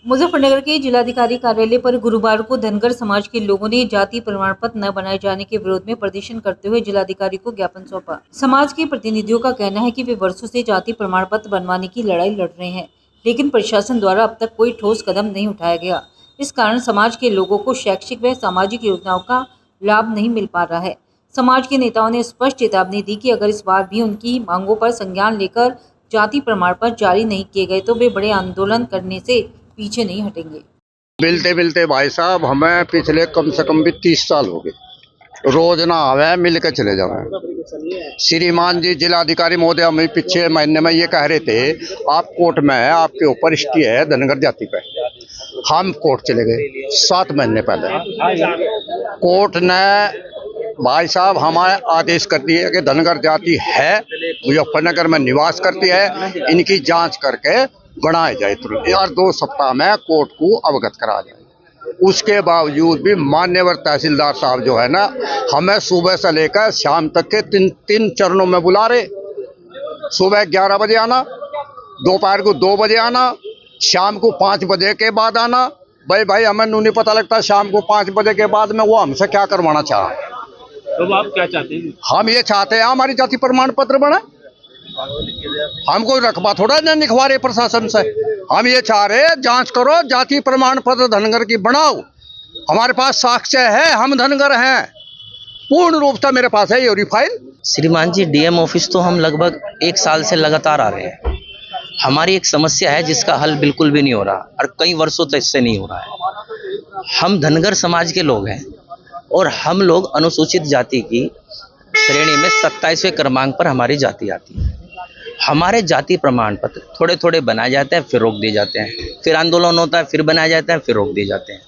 मुजफ्फरनगर के जिलाधिकारी कार्यालय पर गुरुवार को धनगर समाज के लोगों ने जाति प्रमाण पत्र न बनाए जाने के विरोध में प्रदर्शन करते हुए जिलाधिकारी को ज्ञापन सौंपा। समाज के प्रतिनिधियों का कहना है कि वे वर्षों से जाति प्रमाण पत्र बनवाने की लड़ाई लड़ रहे हैं, लेकिन प्रशासन द्वारा अब तक कोई ठोस कदम नहीं उठाया गया। इस कारण समाज के लोगों को शैक्षिक व सामाजिक योजनाओं का लाभ नहीं मिल पा रहा है। समाज के नेताओं ने स्पष्ट चेतावनी दी कि अगर इस बार भी उनकी मांगों पर संज्ञान लेकर जाति प्रमाण पत्र जारी नहीं किए गए तो वे बड़े आंदोलन करने से पीछे नहीं हटेंगे। मिलते मिलते भाई साहब हमें पिछले कम से कम भी 30 साल हो गए, रोज ना आवे मिल के चले जावे। श्रीमान जी जिलाधिकारी महोदय हमें पिछले महीने में ये कह रहे थे आप कोर्ट में है, आपके ऊपर स्टे है धनगर जाति पे। हम कोर्ट चले गए 7 महीने पहले। कोर्ट ने भाई साहब हमारे आदेश कर दिए कि धनगर जाति है, मुजफ्फरनगर में निवास करती है, इनकी जांच करके बनाया जाए तुरंत और 2 सप्ताह में कोर्ट को अवगत करा जाए। उसके बावजूद भी मान्यवर तहसीलदार साहब जो है ना, हमें सुबह से लेकर शाम तक के तीन चरणों में बुला रहे। सुबह 11 बजे आना, दोपहर को 2 बजे आना, शाम को 5 बजे के बाद आना। भाई हमें नहीं पता लगता शाम को 5 बजे के बाद में वो हमसे क्या करवाना चाह। तो आप क्या चाहते हैं? हम ये चाहते हैं हमारी जाति प्रमाण पत्र बने। हम कोई रकबा थोड़ा न लिखवा रहे प्रशासन से। हम ये चाह रहे जांच करो, जाति प्रमाण पत्र धनगर की बनाओ। हमारे पास साक्ष्य है, हम धनगर हैं, पूर्ण रूप से मेरे पास है ये फाइल। श्रीमान जी डीएम ऑफिस तो हम लगभग 1 साल से लगातार आ रहे हैं। हमारी एक समस्या है जिसका हल बिल्कुल भी नहीं हो रहा और कई वर्षों तक इससे नहीं हो रहा है। हम धनगर समाज के लोग हैं और हम लोग अनुसूचित जाति की श्रेणी में 27वें क्रमांक पर हमारी जाति आती है। हमारे जाति प्रमाण पत्र थोड़े थोड़े बनाए जाते हैं, फिर रोक दिए जाते हैं, फिर आंदोलन होता है, फिर बनाए जाते हैं, फिर रोक दिए जाते हैं।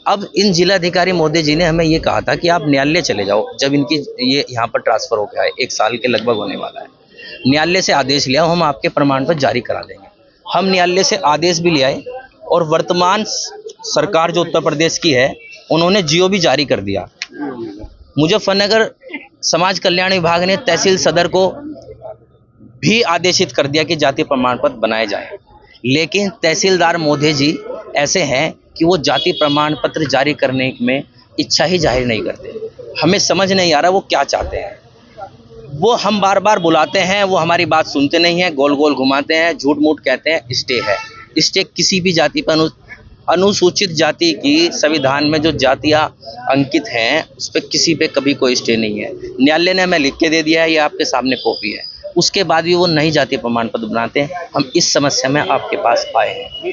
अब इन जिलाधिकारी महोदय जी ने हमें ये कहा था कि आप न्यायालय चले जाओ। जब इनकी ये यहाँ पर ट्रांसफर हो गया है, 1 साल के लगभग होने वाला है, न्यायालय से आदेश लिया, हम आपके प्रमाण पत्र जारी करा देंगे। हम न्यायालय से आदेश भी ले आए और वर्तमान सरकार जो उत्तर प्रदेश की है उन्होंने जियो भी जारी कर दिया। मुजफ्फरनगर समाज कल्याण विभाग ने तहसील सदर को भी आदेशित कर दिया कि जाति प्रमाण पत्र बनाए जाएं, लेकिन तहसीलदार महोदय जी ऐसे हैं कि वो जाति प्रमाण पत्र जारी करने में इच्छा ही जाहिर नहीं करते। हमें समझ नहीं आ रहा वो क्या चाहते हैं। वो हम बार बार बुलाते हैं, वो हमारी बात सुनते नहीं हैं, गोल गोल घुमाते हैं, झूठ मूठ कहते हैं स्टे है। स्टे किसी भी जाति पर अनुसूचित जाति की संविधान में जो जातियां अंकित हैं उस पर किसी पे कभी कोई स्टे नहीं है। न्यायालय ने हमें लिख के दे दिया है, ये आपके सामने कॉपी है। उसके बाद भी वो नई जाति प्रमाण पत्र बनाते हैं। हम इस समस्या में आपके पास आए हैं।